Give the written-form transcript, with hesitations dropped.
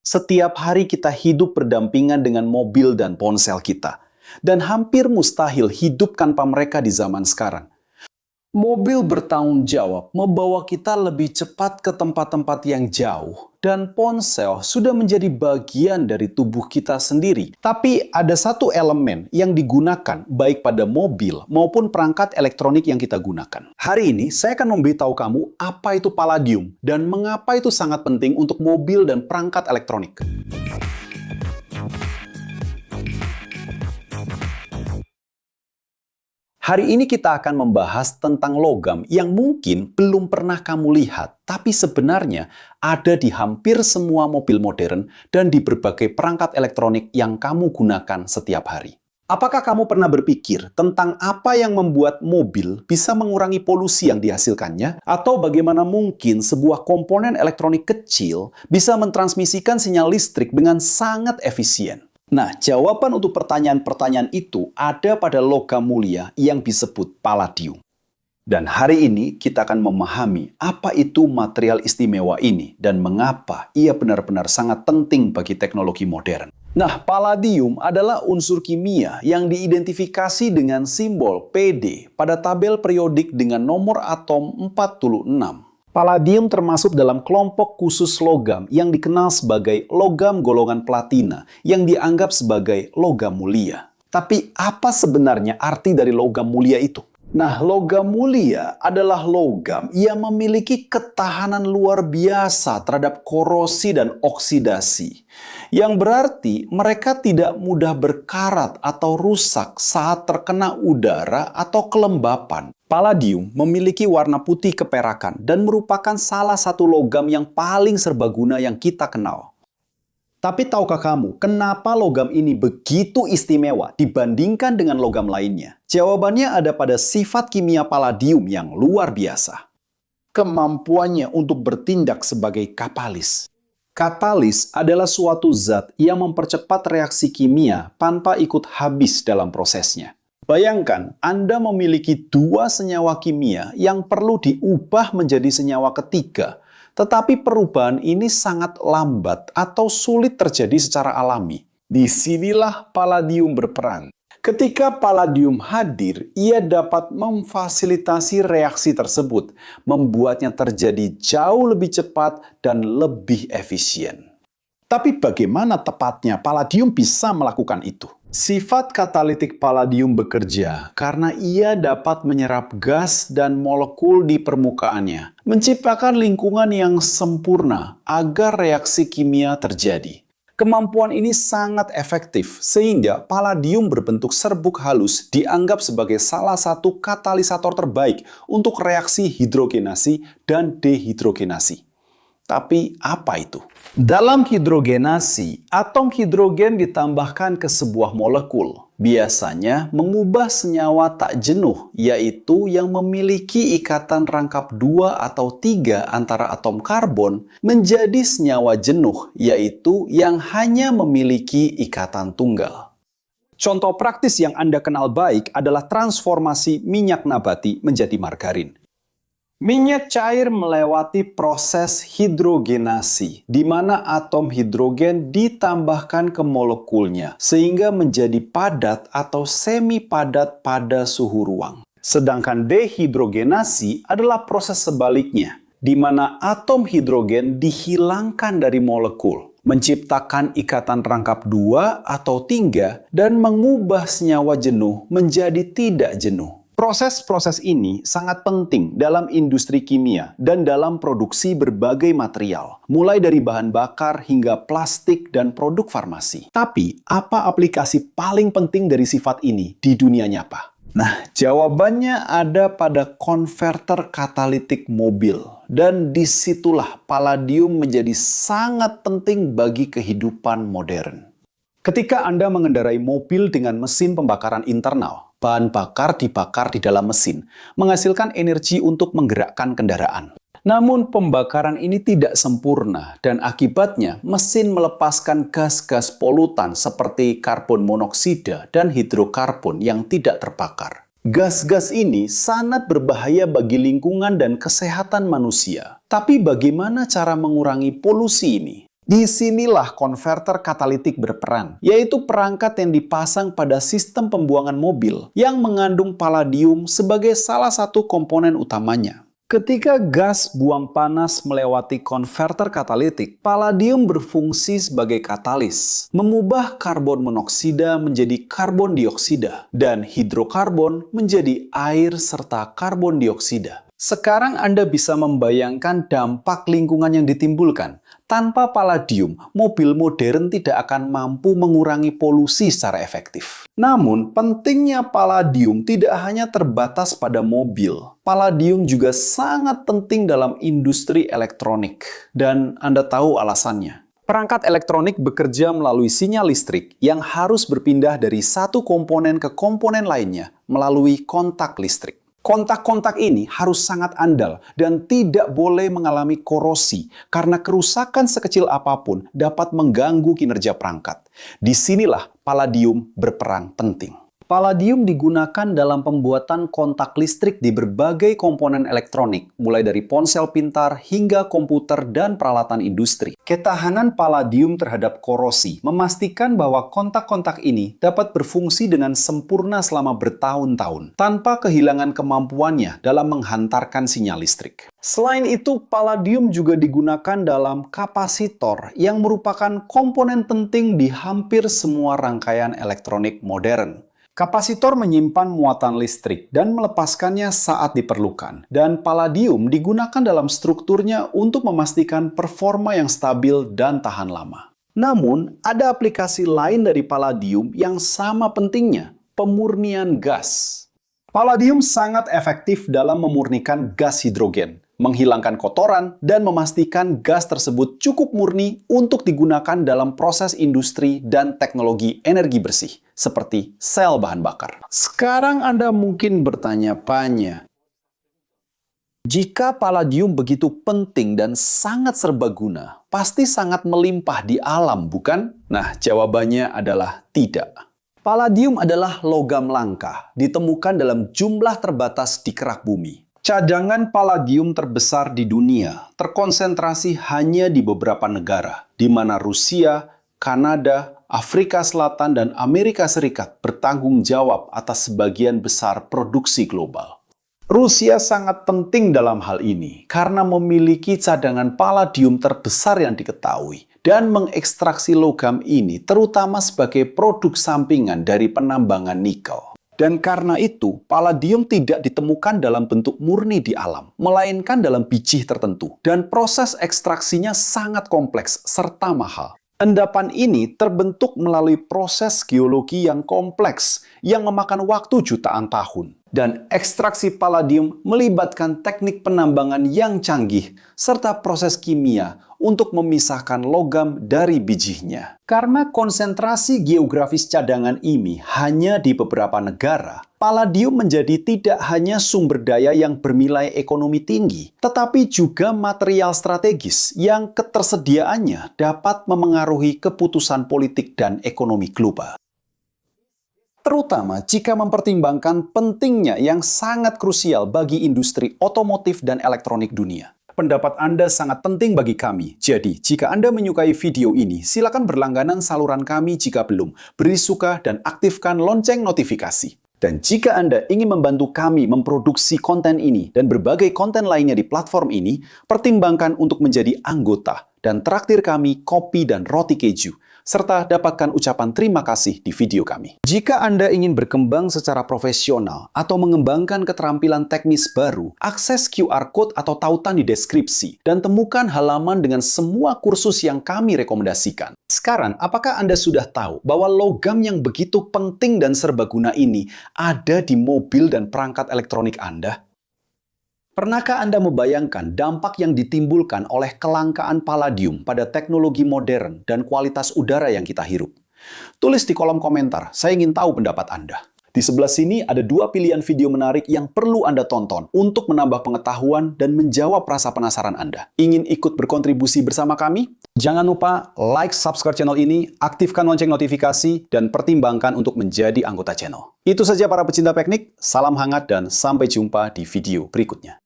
Setiap hari kita hidup berdampingan dengan mobil dan ponsel kita. Dan hampir mustahil hidup tanpa mereka di zaman sekarang. Mobil bertanggung jawab membawa kita lebih cepat ke tempat-tempat yang jauh, dan ponsel sudah menjadi bagian dari tubuh kita sendiri. Tapi ada satu elemen yang digunakan baik pada mobil maupun perangkat elektronik yang kita gunakan. Hari ini saya akan memberitahu kamu apa itu palladium dan mengapa itu sangat penting untuk mobil dan perangkat elektronik. Hari ini kita akan membahas tentang logam yang mungkin belum pernah kamu lihat, tapi sebenarnya ada di hampir semua mobil modern dan di berbagai perangkat elektronik yang kamu gunakan setiap hari. Apakah kamu pernah berpikir tentang apa yang membuat mobil bisa mengurangi polusi yang dihasilkannya? Atau bagaimana mungkin sebuah komponen elektronik kecil bisa mentransmisikan sinyal listrik dengan sangat efisien? Nah, jawaban untuk pertanyaan-pertanyaan itu ada pada logam mulia yang disebut palladium. Dan hari ini kita akan memahami apa itu material istimewa ini dan mengapa ia benar-benar sangat penting bagi teknologi modern. Nah, palladium adalah unsur kimia yang diidentifikasi dengan simbol Pd pada tabel periodik dengan nomor atom 46. Palladium termasuk dalam kelompok khusus logam yang dikenal sebagai logam golongan platina yang dianggap sebagai logam mulia. Tapi apa sebenarnya arti dari logam mulia itu? Nah, logam mulia adalah logam yang memiliki ketahanan luar biasa terhadap korosi dan oksidasi. Yang berarti mereka tidak mudah berkarat atau rusak saat terkena udara atau kelembapan. Palladium memiliki warna putih keperakan dan merupakan salah satu logam yang paling serbaguna yang kita kenal. Tapi tahukah kamu, kenapa logam ini begitu istimewa dibandingkan dengan logam lainnya? Jawabannya ada pada sifat kimia palladium yang luar biasa. Kemampuannya untuk bertindak sebagai katalis. Katalis adalah suatu zat yang mempercepat reaksi kimia tanpa ikut habis dalam prosesnya. Bayangkan, Anda memiliki dua senyawa kimia yang perlu diubah menjadi senyawa ketiga, tetapi perubahan ini sangat lambat atau sulit terjadi secara alami. Disinilah palladium berperan. Ketika palladium hadir, ia dapat memfasilitasi reaksi tersebut, membuatnya terjadi jauh lebih cepat dan lebih efisien. Tapi bagaimana tepatnya palladium bisa melakukan itu? Sifat katalitik palladium bekerja karena ia dapat menyerap gas dan molekul di permukaannya, menciptakan lingkungan yang sempurna agar reaksi kimia terjadi. Kemampuan ini sangat efektif sehingga palladium berbentuk serbuk halus dianggap sebagai salah satu katalisator terbaik untuk reaksi hidrogenasi dan dehidrogenasi. Tapi apa itu? Dalam hidrogenasi, atom hidrogen ditambahkan ke sebuah molekul. Biasanya mengubah senyawa tak jenuh, yaitu yang memiliki ikatan rangkap 2 atau 3 antara atom karbon, menjadi senyawa jenuh, yaitu yang hanya memiliki ikatan tunggal. Contoh praktis yang Anda kenal baik adalah transformasi minyak nabati menjadi margarin. Minyak cair melewati proses hidrogenasi, di mana atom hidrogen ditambahkan ke molekulnya, sehingga menjadi padat atau semi padat pada suhu ruang. Sedangkan dehidrogenasi adalah proses sebaliknya, di mana atom hidrogen dihilangkan dari molekul, menciptakan ikatan rangkap 2 atau 3, dan mengubah senyawa jenuh menjadi tidak jenuh. Proses-proses ini sangat penting dalam industri kimia dan dalam produksi berbagai material, mulai dari bahan bakar hingga plastik dan produk farmasi. Tapi, apa aplikasi paling penting dari sifat ini di dunia nyata? Nah, jawabannya ada pada konverter katalitik mobil. Dan disitulah palladium menjadi sangat penting bagi kehidupan modern. Ketika Anda mengendarai mobil dengan mesin pembakaran internal, bahan bakar dibakar di dalam mesin, menghasilkan energi untuk menggerakkan kendaraan. Namun pembakaran ini tidak sempurna dan akibatnya mesin melepaskan gas-gas polutan seperti karbon monoksida dan hidrokarbon yang tidak terbakar. Gas-gas ini sangat berbahaya bagi lingkungan dan kesehatan manusia. Tapi bagaimana cara mengurangi polusi ini? Disinilah konverter katalitik berperan, yaitu perangkat yang dipasang pada sistem pembuangan mobil yang mengandung palladium sebagai salah satu komponen utamanya. Ketika gas buang panas melewati konverter katalitik, palladium berfungsi sebagai katalis, mengubah karbon monoksida menjadi karbon dioksida, dan hidrokarbon menjadi air serta karbon dioksida. Sekarang Anda bisa membayangkan dampak lingkungan yang ditimbulkan. Tanpa palladium, mobil modern tidak akan mampu mengurangi polusi secara efektif. Namun, pentingnya palladium tidak hanya terbatas pada mobil. Palladium juga sangat penting dalam industri elektronik. Dan Anda tahu alasannya. Perangkat elektronik bekerja melalui sinyal listrik yang harus berpindah dari satu komponen ke komponen lainnya melalui kontak listrik. Kontak-kontak ini harus sangat andal dan tidak boleh mengalami korosi karena kerusakan sekecil apapun dapat mengganggu kinerja perangkat. Disinilah palladium berperan penting. Palladium digunakan dalam pembuatan kontak listrik di berbagai komponen elektronik, mulai dari ponsel pintar hingga komputer dan peralatan industri. Ketahanan palladium terhadap korosi memastikan bahwa kontak-kontak ini dapat berfungsi dengan sempurna selama bertahun-tahun, tanpa kehilangan kemampuannya dalam menghantarkan sinyal listrik. Selain itu, palladium juga digunakan dalam kapasitor yang merupakan komponen penting di hampir semua rangkaian elektronik modern. Kapasitor menyimpan muatan listrik dan melepaskannya saat diperlukan, dan palladium digunakan dalam strukturnya untuk memastikan performa yang stabil dan tahan lama. Namun, ada aplikasi lain dari palladium yang sama pentingnya, pemurnian gas. Palladium sangat efektif dalam memurnikan gas hidrogen, menghilangkan kotoran, dan memastikan gas tersebut cukup murni untuk digunakan dalam proses industri dan teknologi energi bersih, seperti sel bahan bakar. Sekarang Anda mungkin bertanya-tanya, jika palladium begitu penting dan sangat serbaguna, pasti sangat melimpah di alam, bukan? Nah, jawabannya adalah tidak. Palladium adalah logam langka, ditemukan dalam jumlah terbatas di kerak bumi. Cadangan palladium terbesar di dunia terkonsentrasi hanya di beberapa negara, di mana Rusia, Kanada, Afrika Selatan, dan Amerika Serikat bertanggung jawab atas sebagian besar produksi global. Rusia sangat penting dalam hal ini karena memiliki cadangan palladium terbesar yang diketahui dan mengekstraksi logam ini terutama sebagai produk sampingan dari penambangan nikel. Dan karena itu, palladium tidak ditemukan dalam bentuk murni di alam, melainkan dalam biji tertentu. Dan proses ekstraksinya sangat kompleks serta mahal. Endapan ini terbentuk melalui proses geologi yang kompleks yang memakan waktu jutaan tahun. Dan ekstraksi palladium melibatkan teknik penambangan yang canggih serta proses kimia untuk memisahkan logam dari bijinya. Karena konsentrasi geografis cadangan ini hanya di beberapa negara, palladium menjadi tidak hanya sumber daya yang bernilai ekonomi tinggi, tetapi juga material strategis yang ketersediaannya dapat memengaruhi keputusan politik dan ekonomi global. Terutama jika mempertimbangkan pentingnya yang sangat krusial bagi industri otomotif dan elektronik dunia. Pendapat Anda sangat penting bagi kami. Jadi, jika Anda menyukai video ini, silakan berlangganan saluran kami jika belum. Beri suka dan aktifkan lonceng notifikasi. Dan jika Anda ingin membantu kami memproduksi konten ini dan berbagai konten lainnya di platform ini, pertimbangkan untuk menjadi anggota dan traktir kami kopi dan roti keju, serta dapatkan ucapan terima kasih di video kami. Jika Anda ingin berkembang secara profesional atau mengembangkan keterampilan teknis baru, akses QR Code atau tautan di deskripsi dan temukan halaman dengan semua kursus yang kami rekomendasikan. Sekarang, apakah Anda sudah tahu bahwa logam yang begitu penting dan serbaguna ini ada di mobil dan perangkat elektronik Anda? Pernahkah Anda membayangkan dampak yang ditimbulkan oleh kelangkaan palladium pada teknologi modern dan kualitas udara yang kita hirup? Tulis di kolom komentar, saya ingin tahu pendapat Anda. Di sebelah sini ada 2 pilihan video menarik yang perlu Anda tonton untuk menambah pengetahuan dan menjawab rasa penasaran Anda. Ingin ikut berkontribusi bersama kami? Jangan lupa like, subscribe channel ini, aktifkan lonceng notifikasi, dan pertimbangkan untuk menjadi anggota channel. Itu saja para pecinta teknik, salam hangat dan sampai jumpa di video berikutnya.